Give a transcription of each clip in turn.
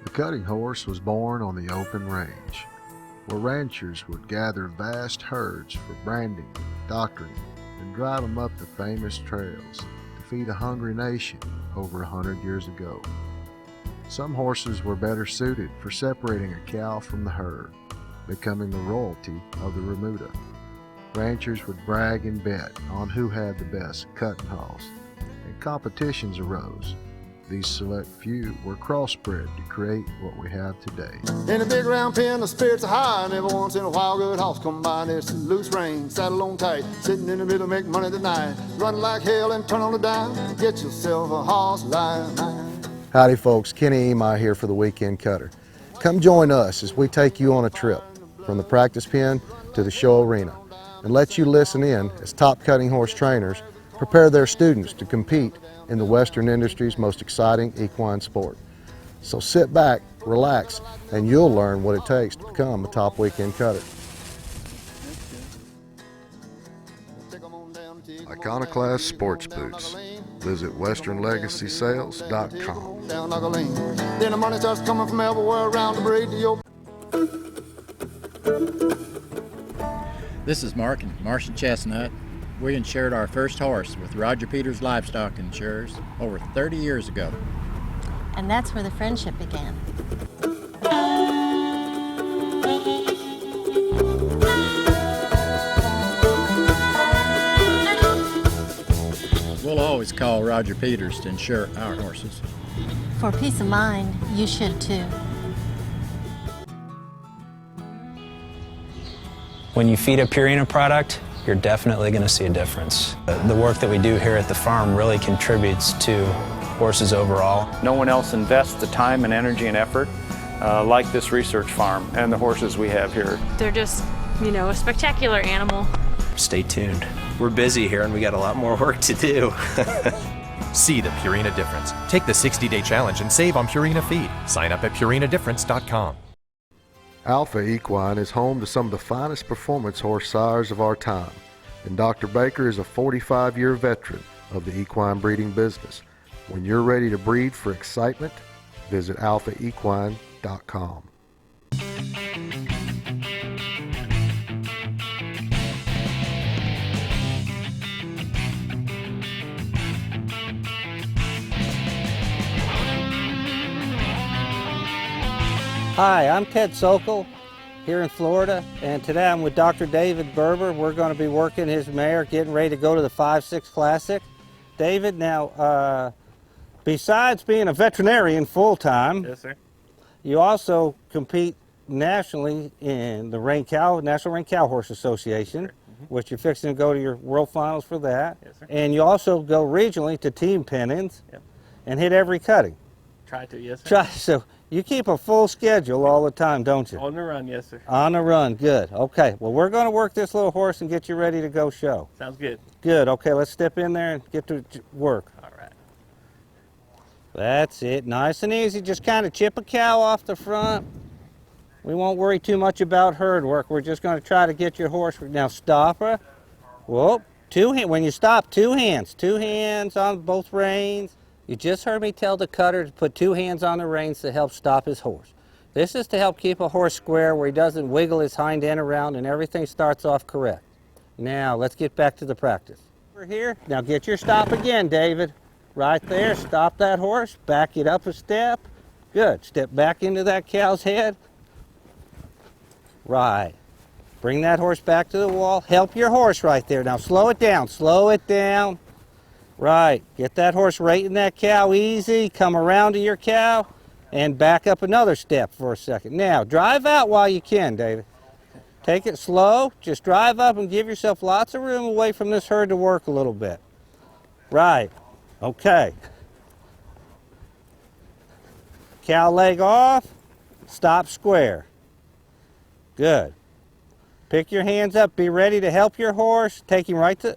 The cutting horse was born on the open range, where ranchers would gather vast herds for branding, doctoring, and drive them up the famous trails to feed a hungry nation over 100 years ago. Some horses were better suited for separating a cow from the herd, becoming the royalty of the remuda. Ranchers would brag and bet on who had the best cutting horse, and competitions arose. These select few were crossbred to create what we have today. In a big round pen, the spirits are high, and every once in a while, good horse come by. There's some loose rein, saddle on tight, sitting in the middle, make money tonight. Run like hell and turn on the dime, get yourself a horse like mine. Howdy folks, Kenny Emi here for the Weekend Cutter. Come join us as we take you on a trip from the practice pen to the show arena and let you listen in as top cutting horse trainers prepare their students to compete in the Western industry's most exciting equine sport. So sit back, relax, and you'll learn what it takes to become a top weekend cutter. Iconoclast Sports Boots. Visit westernlegacysales.com. Then the money starts coming from everywhere around the radio. This is Mark and Martian Chestnut. We insured our first horse with Roger Peters Livestock Insurers over 30 years ago. And that's where the friendship began. We'll always call Roger Peters to insure our horses. For peace of mind, you should too. When you feed a Purina product, you're definitely going to see a difference. The work that we do here at the farm really contributes to horses overall. No one else invests the time and energy and effort like this research farm and the horses we have here. They're just, a spectacular animal. Stay tuned. We're busy here and we got a lot more work to do. See the Purina difference. Take the 60-day challenge and save on Purina feed. Sign up at purinadifference.com. Alpha Equine is home to some of the finest performance horse sires of our time, and Dr. Baker is a 45-year veteran of the equine breeding business. When you're ready to breed for excitement, visit alphaequine.com. Hi, I'm Ted Sokol here in Florida, and today I'm with Dr. David Berber. We're going to be working his mare, getting ready to go to the 5-6 Classic. David, now, besides being a veterinarian full-time, Yes, sir. you also compete nationally in the National Ring Cow Horse Association, which you're fixing to go to your World Finals for that. Yes, sir. And you also go regionally to team pennants Yep. and hit every cutting. Try to, yes, sir. So you keep a full schedule all the time, don't you? On the run, yes, sir. On the run, good. Okay, well, we're going to work this little horse and get you ready to go show. Sounds good. Good, okay, let's step in there and get to work. All right. That's it, nice and easy. Just kind of chip a cow off the front. We won't worry too much about herd work. We're just going to try to get your horse. Now stop her. Whoop, when you stop, two hands on both reins. You just heard me tell the cutter to put two hands on the reins to help stop his horse. This is to help keep a horse square where he doesn't wiggle his hind end around and everything starts off correct. Now, let's get back to the practice. We're here. Now get your stop again, David. Right there, stop that horse, back it up a step. Good, step back into that cow's head. Right. Bring that horse back to the wall. Help your horse right there. Now slow it down, slow it down. Right, get that horse right in that cow, easy. Come around to your cow and back up another step for a second. Now, drive out while you can, David. Take it slow, just drive up and give yourself lots of room away from this herd to work a little bit. Right, okay. Cow leg off, stop square. Good. Pick your hands up, be ready to help your horse. Take her right to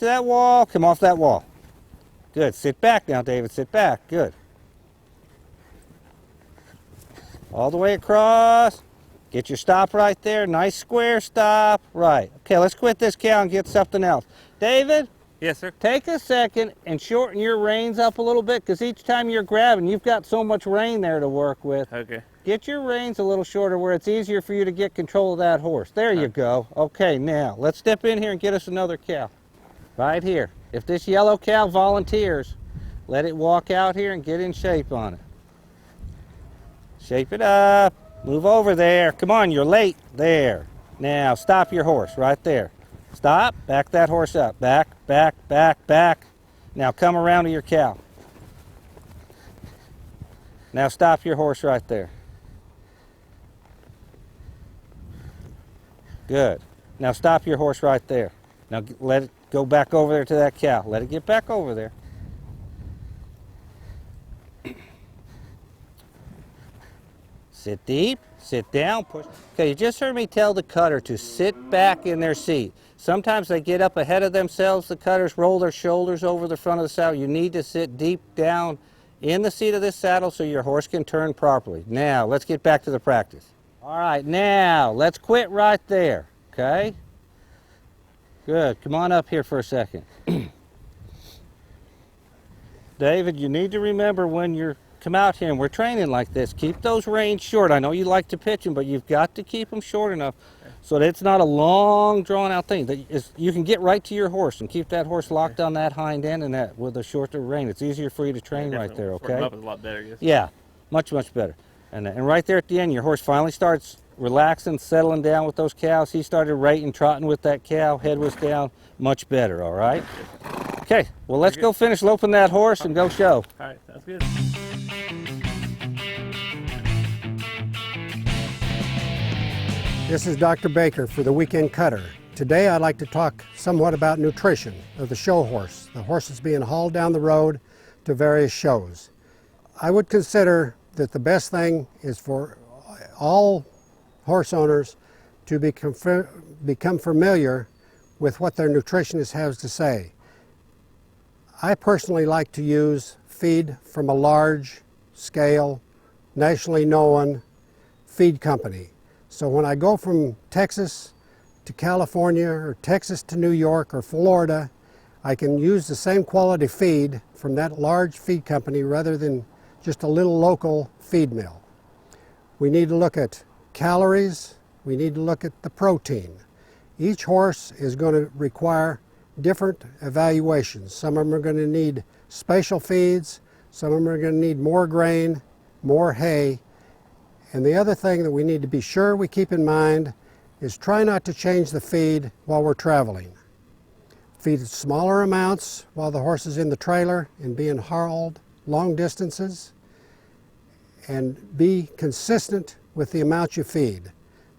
that wall, come off that wall. Good, sit back now, David, sit back, good. All the way across, get your stop right there, nice square stop, right. Okay, let's quit this cow and get something else. David, Yes, sir. Take a second and shorten your reins up a little bit, because each time you're grabbing, you've got so much rein there to work with. Okay. Get your reins a little shorter where it's easier for you to get control of that horse. There you go. Okay, now let's step in here and get us another cow. Right here. If this yellow cow volunteers, let it walk out here and get in shape on it. Shape it up. Move over there. Come on, you're late. There. Now stop your horse right there. Stop. Back that horse up. Back, back, back, back. Now come around to your cow. Now stop your horse right there. Good. Now stop your horse right there. Now let it go back over there to that cow. Let it get back over there. Sit deep, sit down, push. Okay, you just heard me tell the cutter to sit back in their seat. Sometimes they get up ahead of themselves, the cutters roll their shoulders over the front of the saddle. You need to sit deep down in the seat of this saddle so your horse can turn properly. Now, let's get back to the practice. All right, now, let's quit right there, okay? Good, come on up here for a second. David, you need to remember when you're come out here and we're training like this, keep those reins short. I know you like to pitch them, but you've got to keep them short enough so that it's not a long, drawn-out thing. That you can get right to your horse and keep that horse locked on that hind end and that with a shorter rein. It's easier for you to train right there, okay? Up is a lot better, yes. Yeah, much, much better. And right there at the end, your horse finally starts relaxing, settling down with those cows. He started rating, trotting with that cow, head was down, much better, all right? Okay, well, let's go finish loping that horse and go show. All right, sounds good. This is Dr. Baker for the Weekend Cutter. Today I'd like to talk somewhat about nutrition of the show horse, the horse that's being hauled down the road to various shows. I would consider that the best thing is for all horse owners to become familiar with what their nutritionist has to say. I personally like to use feed from a large scale, nationally known feed company. So when I go from Texas to California or Texas to New York or Florida, I can use the same quality feed from that large feed company rather than just a little local feed mill. We need to look at calories, we need to look at the protein. Each horse is going to require different evaluations. Some of them are going to need spatial feeds, some of them are going to need more grain, more hay. And the other thing that we need to be sure we keep in mind is try not to change the feed while we're traveling. Feed smaller amounts while the horse is in the trailer and being hauled long distances, and be consistent with the amount you feed.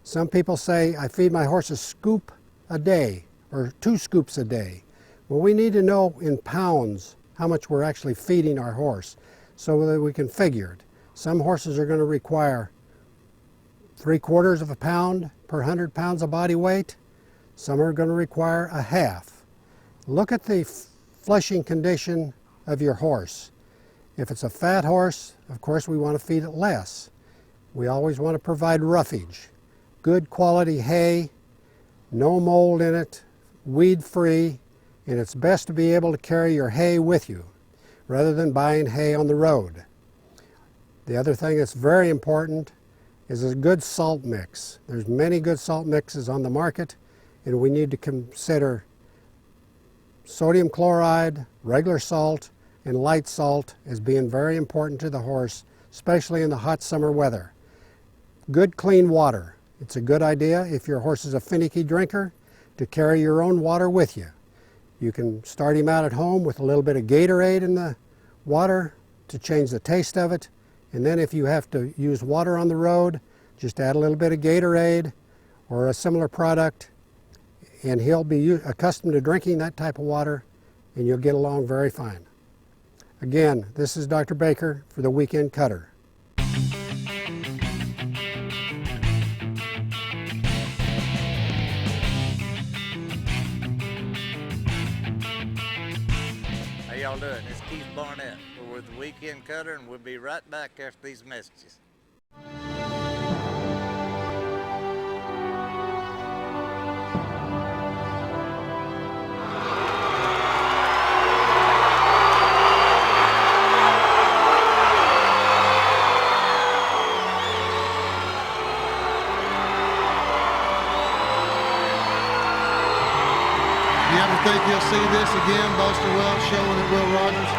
Some people say, I feed my horse a scoop a day or 2 scoops a day. Well, we need to know in pounds how much we're actually feeding our horse so that we can figure it. Some horses are going to require 3/4 of a pound per 100 pounds of body weight. Some are going to require a half. Look at the fleshing condition of your horse. If it's a fat horse, of course we want to feed it less. We always want to provide roughage, good quality hay, no mold in it, weed free, and it's best to be able to carry your hay with you rather than buying hay on the road. The other thing that's very important is a good salt mix. There's many good salt mixes on the market, and we need to consider sodium chloride, regular salt, and light salt as being very important to the horse, especially in the hot summer weather. Good clean water. It's a good idea if your horse is a finicky drinker to carry your own water with you. You can start him out at home with a little bit of Gatorade in the water to change the taste of it. And then if you have to use water on the road, just add a little bit of Gatorade or a similar product, and he'll be accustomed to drinking that type of water, and you'll get along very fine. Again, this is Dr. Baker for the Weekend Cutter. How y'all doing? It's Keith Barnett. We're with the Weekend Cutter, and we'll be right back after these messages. you'll see this again, Buster Welch showing at Will Rogers.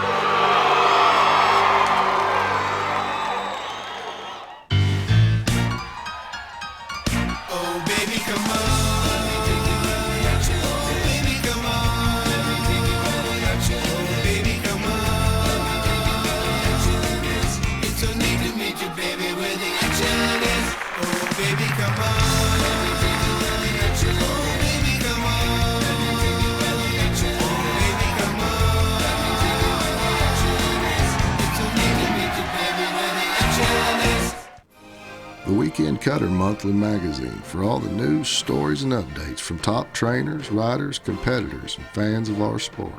The Weekend Cutter Monthly Magazine for all the news, stories, and updates from top trainers, riders, competitors, and fans of our sport.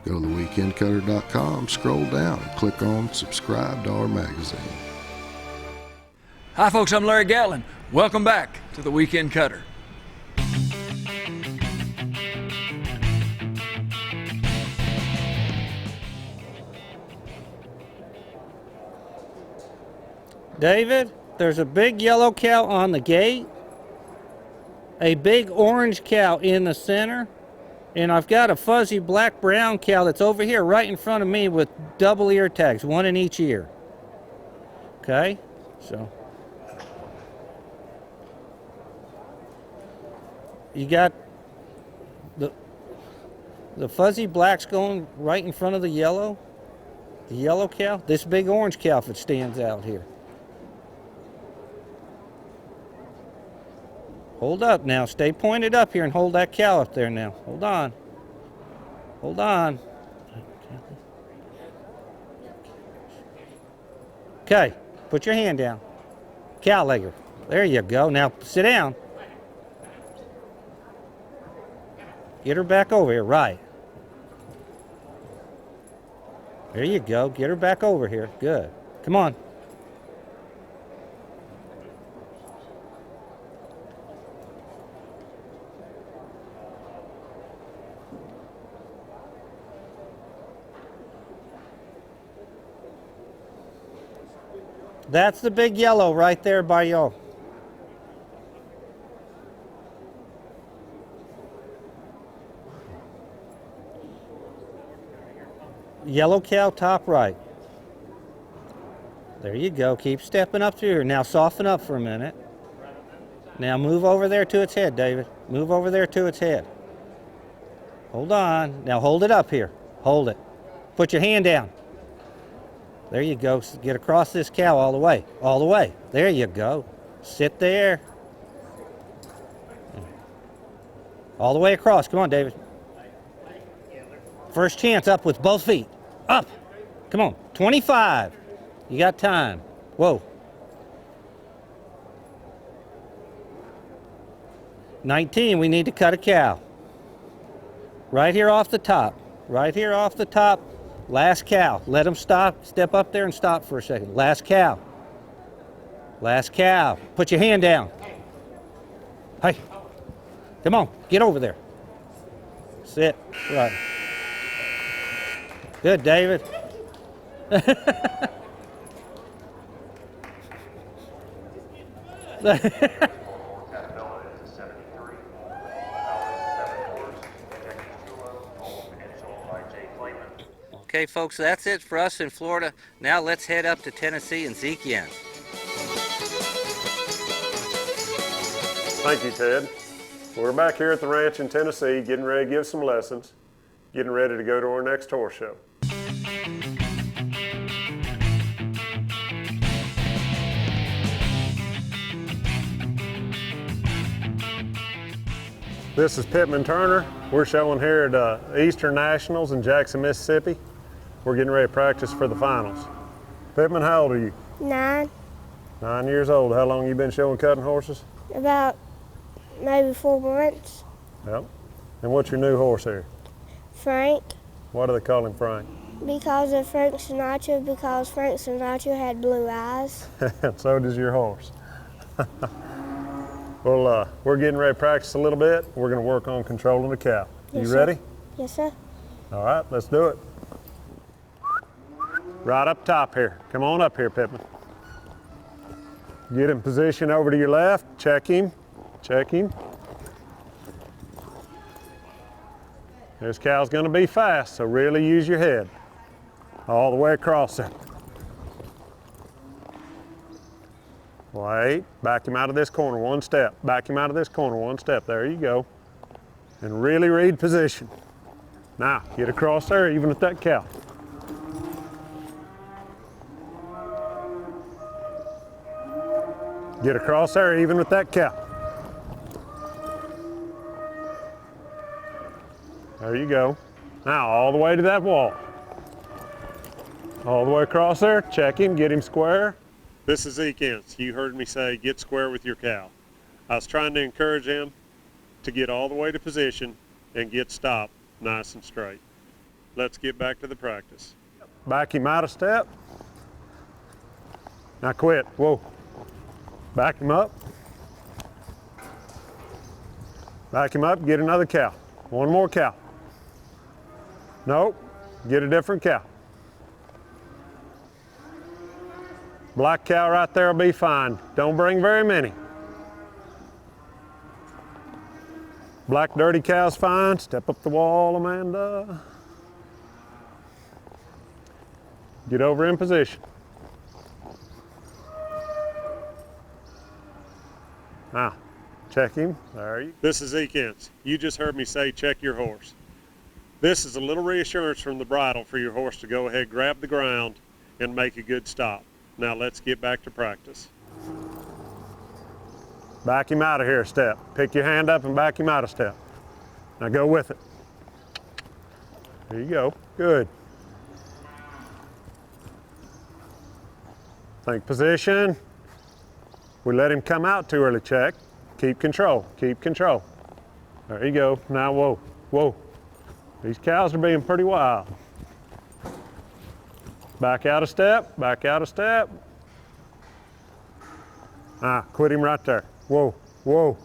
Go to theweekendcutter.com, scroll down, and click on Subscribe to our magazine. Hi folks, I'm Larry Gatlin. Welcome back to The Weekend Cutter. David, there's a big yellow cow on the gate, a big orange cow in the center, and I've got a fuzzy black-brown cow that's over here right in front of me with double ear tags, one in each ear. Okay, so you got the fuzzy black's going right in front of the yellow cow. This big orange cow if it stands out here. Hold up now, stay pointed up here and hold that cow up there now. Hold on. Hold on. Okay, put your hand down. Cow legger. There you go. Now sit down. Get her back over here, right. There you go. Get her back over here. Good. Come on. That's the big yellow right there by y'all. Yellow cow, top right. There you go. Keep stepping up through here. Now soften up for a minute. Now move over there to its head, David. Move over there to its head. Hold on. Now hold it up here. Hold it. Put your hand down. There you go. Get across this cow all the way. All the way. There you go. Sit there. All the way across. Come on, David. First chance up with both feet. Up. Come on. 25. You got time. Whoa. 19. We need to cut a cow. Right here off the top. Right here off the top. Last cow. Let them stop. Step up there and stop for a second. Last cow. Last cow. Put your hand down. Hey. Come on. Get over there. Sit. Right. Good, David. Okay, folks, that's it for us in Florida. Now let's head up to Tennessee and Zeke Yen. Thank you, Ted. We're back here at the ranch in Tennessee, getting ready to give some lessons, getting ready to go to our next horse show. This is Pittman Turner. We're showing here at Eastern Nationals in Jackson, Mississippi. We're getting ready to practice for the finals. Pittman, how old are you? 9. 9 years old. How long you been showing cutting horses? About maybe 4 months. Yep. And what's your new horse here? Frank. Why do they call him Frank? Because of Frank Sinatra, because Frank Sinatra had blue eyes. So does your horse. Well, we're getting ready to practice a little bit. We're going to work on controlling the cow. Yes, you ready? Sir. Yes, sir. All right, let's do it. Right up top here. Come on up here, Pittman. Get in position over to your left. Check him. Check him. This cow's gonna be fast, so really use your head. All the way across it. Wait, back him out of this corner one step. Back him out of this corner one step. There you go. And really read position. Now, get across there even with that cow. Get across there even with that cow. There you go. Now, all the way to that wall. All the way across there, check him, get him square. This is Zeke Ince. You heard me say get square with your cow. I was trying to encourage him to get all the way to position and get stopped nice and straight. Let's get back to the practice. Back him out a step. Now quit, whoa. Back him up. Back him up, get another cow. One more cow. Nope, get a different cow. Black cow right there will be fine. Don't bring very many. Black dirty cow's fine. Step up the wall, Amanda. Get over in position. Now, check him. There you go. This is Zeke Ince. You just heard me say check your horse. This is a little reassurance from the bridle for your horse to go ahead, grab the ground, and make a good stop. Now let's get back to practice. Back him out of here a step. Pick your hand up and back him out a step. Now go with it. There you go. Good. Think position. We let him come out too early, check. Keep control, keep control. There you go. Now, whoa, whoa. These cows are being pretty wild. Back out a step, back out a step. Ah, quit him right there. Whoa, whoa.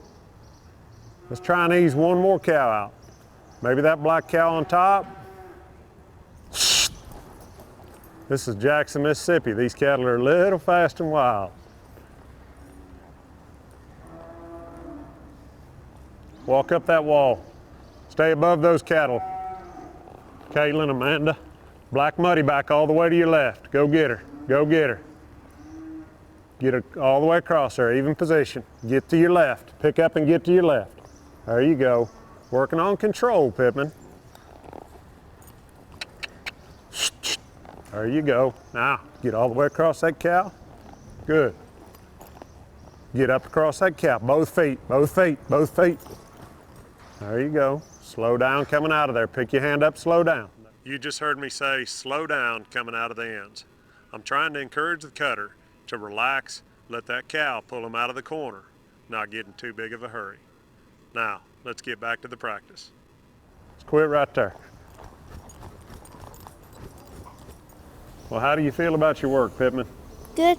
Let's try and ease one more cow out. Maybe that black cow on top. This is Jackson, Mississippi. These cattle are a little fast and wild. Walk up that wall. Stay above those cattle. Caitlin, Amanda. Black Muddy back all the way to your left. Go get her, go get her. Get her all the way across there, even position. Get to your left, pick up and get to your left. There you go. Working on control, Pittman. There you go. Now, get all the way across that cow. Good. Get up across that cow, both feet, both feet, both feet. There you go. Slow down coming out of there. Pick your hand up, slow down. You just heard me say slow down coming out of the ends. I'm trying to encourage the cutter to relax, let that cow pull him out of the corner, not get in too big of a hurry. Now, let's get back to the practice. Let's quit right there. Well, how do you feel about your work, Pittman? Good.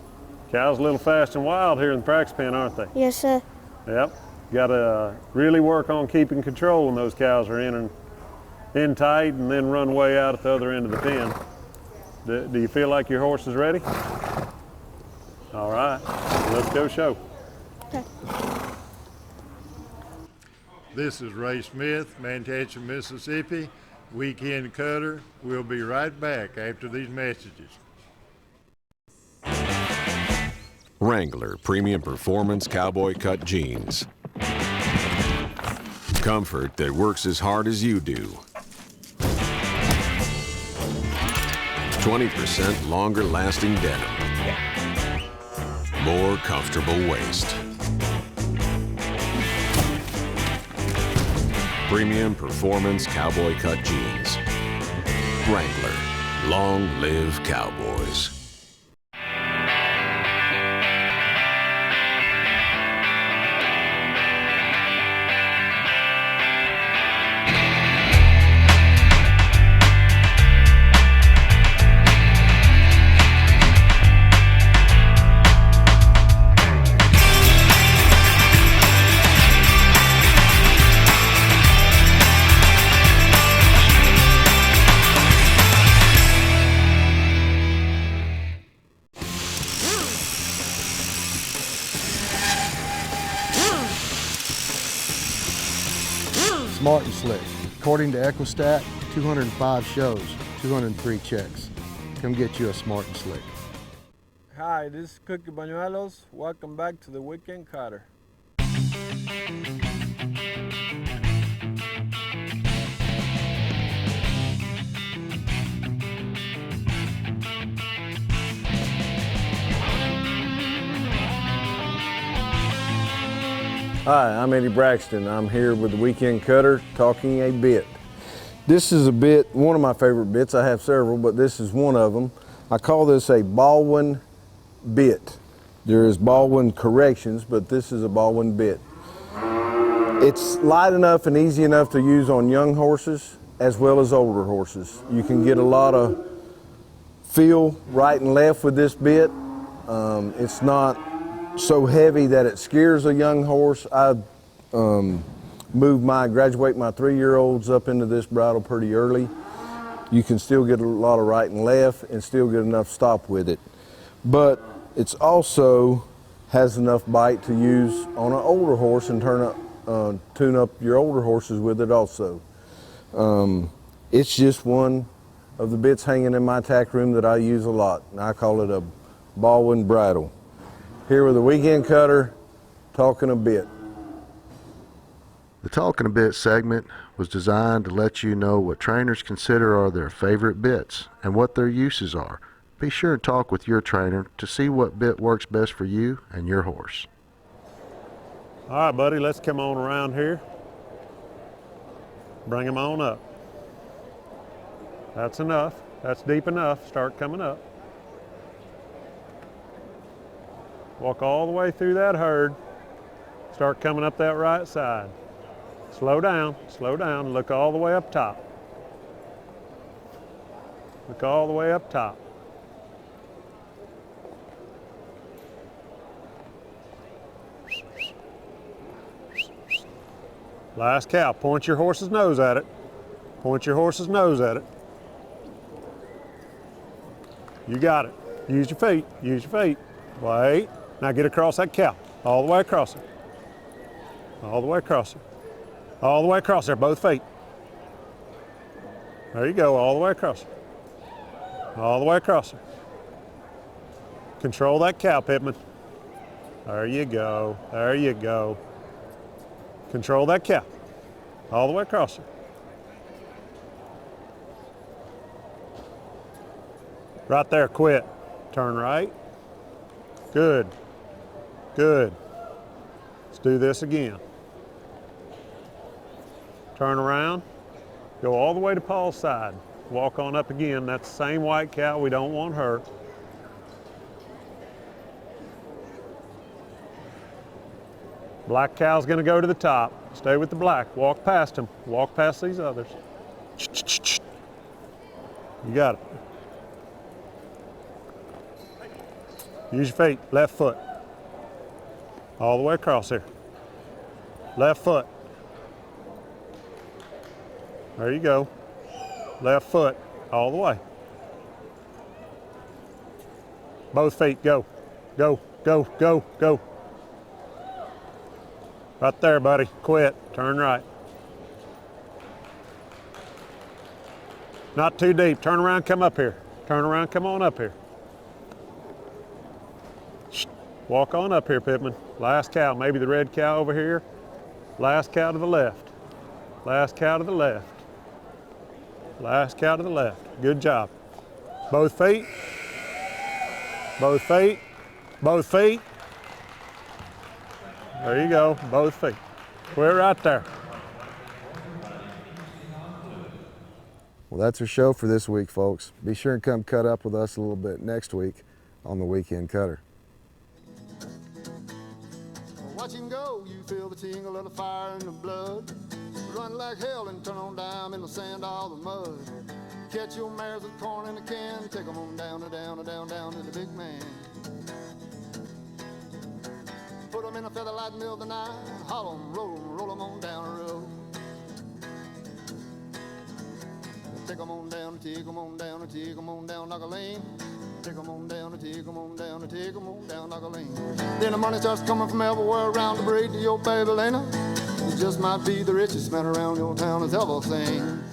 Cows a little fast and wild here in the practice pen, aren't they? Yes, sir. Yep. Got to really work on keeping control when those cows are in tight and then run way out at the other end of the pen. Do you feel like your horse is ready? All right, let's go show. Okay. This is Ray Smith, Manhattan, Mississippi, Weekend Cutter. We'll be right back after these messages. Wrangler Premium Performance Cowboy Cut Jeans. Comfort that works as hard as you do. 20% longer lasting denim. More comfortable waist. Premium Performance Cowboy Cut Jeans. Wrangler. Long live cowboys. Smart and slick. According to Equistat, 205 shows, 203 checks. Come get you a Smart and Slick. Hi, this is Cookie Bañuelos. Welcome back to the Weekend Cutter. Hi, I'm Eddie Braxton. I'm here with the Weekend Cutter talking a bit. This is a bit, one of my favorite bits. I have several, but this is one of them. I call this a Baldwin bit. There is Baldwin corrections, but this is a Baldwin bit. It's light enough and easy enough to use on young horses as well as older horses. You can get a lot of feel right and left with this bit. It's not so heavy that it scares a young horse. I graduate my 3-year-olds up into this bridle pretty early. You can still get a lot of right and left and still get enough stop with it. But it's also has enough bite to use on an older horse and tune up your older horses with it also. It's just one of the bits hanging in my tack room that I use a lot, and I call it a Baldwin bridle. Here with the Weekend Cutter, talking a bit. The Talking a Bit segment was designed to let you know what trainers consider are their favorite bits and what their uses are. Be sure and talk with your trainer to see what bit works best for you and your horse. All right, buddy, let's come on around here. Bring them on up. That's enough. That's deep enough. Start coming up. Walk all the way through that herd. Start coming up that right side. Slow down, look all the way up top. Look all the way up top. Last cow, point your horse's nose at it. Point your horse's nose at it. You got it. Use your feet, use your feet. Wait. Now get across that cow, all the way across her. All the way across her. All the way across there, both feet. There you go, all the way across her. All the way across her. Control that cow, Pittman. There you go, there you go. Control that cow, all the way across her. Right there, quit. Turn right. Good. Good. Let's do this again. Turn around, go all the way to Paul's side. Walk on up again. That's the same white cow. We don't want her. Black cow's gonna go to the top. Stay with the black. Walk past him. Walk past these others. You got it. Use your feet. Left foot. All the way across here. Left foot. There you go. Left foot. All the way. Both feet. Go. Go. Go. Go. Go. Right there, buddy. Quit. Turn right. Not too deep. Turn around, come up here. Turn around, come on up here. Walk on up here, Pittman. Last cow, maybe the red cow over here. Last cow to the left. Last cow to the left. Last cow to the left. Good job. Both feet. Both feet. Both feet. There you go, both feet. Quit right there. Well, that's our show for this week, folks. Be sure and come cut up with us a little bit next week on the Weekend Cutter. Watch him go, you feel the tingle of the fire and the blood. Run like hell and turn on down in the sand, all the mud. Catch your mares with corn in a can, take them on down to the big man. Put them in a feather light middle of the night, haul them, roll them on down the road. Take them on down, take them on down, take them on down like a lane. Take them on down, take them on down, take them on down like a lane. Then the money starts coming from everywhere around to breed to your baby Lena. You just might be the richest man around your town that's ever seen.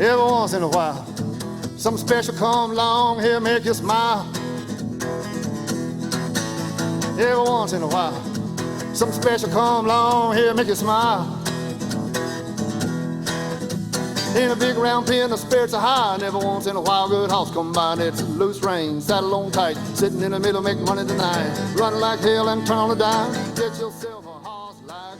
Every once in a while, something special come along here, make you smile. Every once in a while, something special come along here, make you smile. In a big round pen, the spirits are high, and every once in a while, good horse come by, and it's a loose rein, saddle on tight, sitting in the middle, make money tonight. Running like hell and turn on a dime, get yourself a horse like